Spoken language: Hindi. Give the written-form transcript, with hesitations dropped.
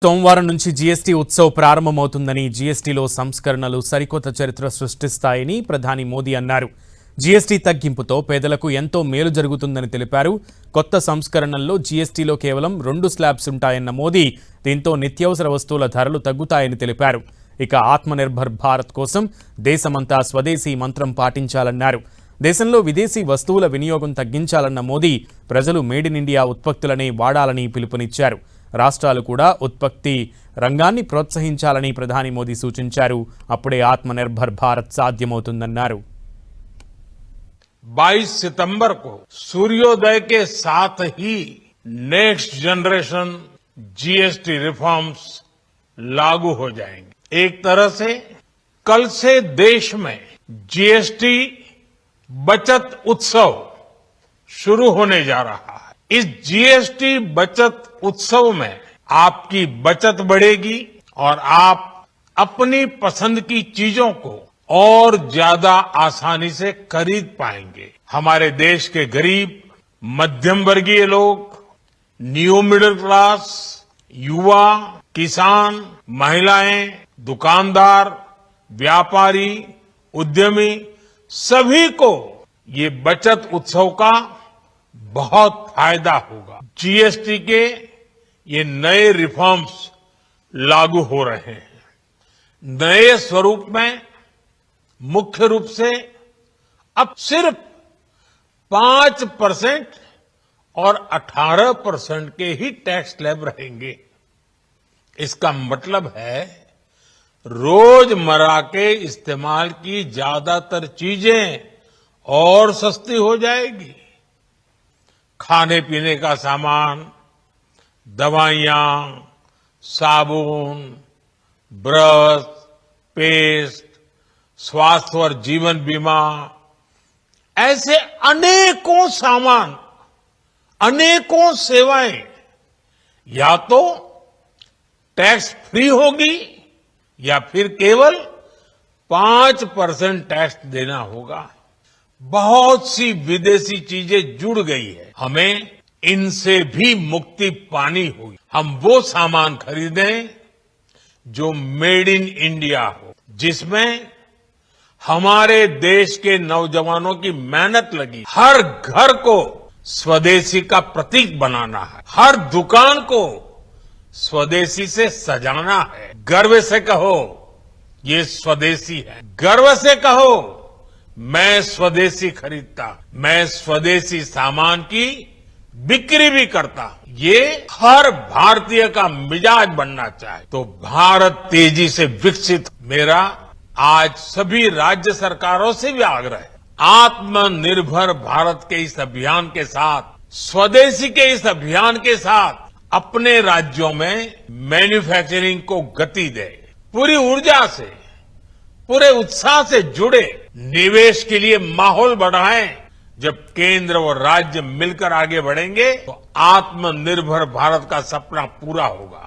సోమవారం నుంచి జీఎస్టీ ఉత్సవ్ ప్రారంభమవుతుందని జీఎస్టీలో సంస్కరణలు సరికొత్త చరిత్ర సృష్టిస్తాయని ప్రధాని మోదీ అన్నారు. జీఎస్టీ తగ్గింపుతో పేదలకు ఎంతో మేలు జరుగుతుందని తెలిపారు. కొత్త సంస్కరణల్లో జీఎస్టీలో కేవలం 2 స్లాబ్స్ ఉంటాయన్న మోదీ దీంతో నిత్యావసర వస్తువుల ధరలు తగ్గుతాయని తెలిపారు. ఇక ఆత్మనిర్భర్ భారత్ కోసం దేశమంతా స్వదేశీ మంత్రం పాటించాలన్నారు. దేశంలో విదేశీ వస్తువుల వినియోగం తగ్గించాలన్న మోదీ ప్రజలు మేడ్ ఇన్ ఇండియా ఉత్పత్తులనే వాడాలని పిలుపునిచ్చారు. రాష్ట్రాలు కూడా ఉత్పత్తి రంగాన్ని ప్రోత్సహించాలని ప్రధాని మోదీ సూచించారు. అప్పుడే ఆత్మనిర్భర్ భారత్ సాధ్యమవుతుందన్నారు. 22 सितंबर को सूर्योदय के साथ ही नेक्स्ट जनरेशन जीएसटी रिफॉर्म्स लागू हो जाएंगे. एक तरह से कल से देश में जीएसटी बचत उत्सव शुरू होने जा रहा है. इस जीएसटी बचत उत्सव में आपकी बचत बढ़ेगी और आप अपनी पसंद की चीजों को और ज्यादा आसानी से खरीद पाएंगे. हमारे देश के गरीब, मध्यम वर्गीय लोग, न्यू मिडिल क्लास, युवा, किसान, महिलाएं, दुकानदार, व्यापारी, उद्यमी सभी को ये बचत उत्सव का बहुत फायदा होगा. जीएसटी के ये नए रिफॉर्म्स लागू हो रहे हैं. नए स्वरूप में मुख्य रूप से अब सिर्फ 5% और 18% के ही टैक्स स्लैब रहेंगे. इसका मतलब है रोजमर्रा के इस्तेमाल की ज्यादातर चीजें और सस्ती हो जाएगी. खाने पीने का सामान, दवाइयां, साबुन, ब्रश, पेस्ट, स्वास्थ्य और जीवन बीमा, ऐसे अनेकों सामान, अनेकों सेवाएं या तो टैक्स फ्री होगी या फिर केवल 5% टैक्स देना होगा. बहुत सी विदेशी चीजें जुड़ गई है. हमें इनसे भी मुक्ति पानी होगी. हम वो सामान खरीदें जो मेड इन इंडिया हो, जिसमें हमारे देश के नौजवानों की मेहनत लगी. हर घर को स्वदेशी का प्रतीक बनाना है. हर दुकान को स्वदेशी से सजाना है. गर्व से कहो ये स्वदेशी है. गर्व से कहो मैं स्वदेशी खरीदता, मैं स्वदेशी सामान की बिक्री भी करता. ये हर भारतीय का मिजाज बनना चाहे तो भारत तेजी से विकसित. मेरा आज सभी राज्य सरकारों से भी आग्रह है. आत्मनिर्भर भारत के इस अभियान के साथ, स्वदेशी के इस अभियान के साथ अपने राज्यों में मैन्युफैक्चरिंग को गति दे. पूरी ऊर्जा से, पूरे उत्साह से जुड़े. निवेश के लिए माहौल बढ़ाएं. जब केंद्र और राज्य मिलकर आगे बढ़ेंगे तो आत्मनिर्भर भारत का सपना पूरा होगा.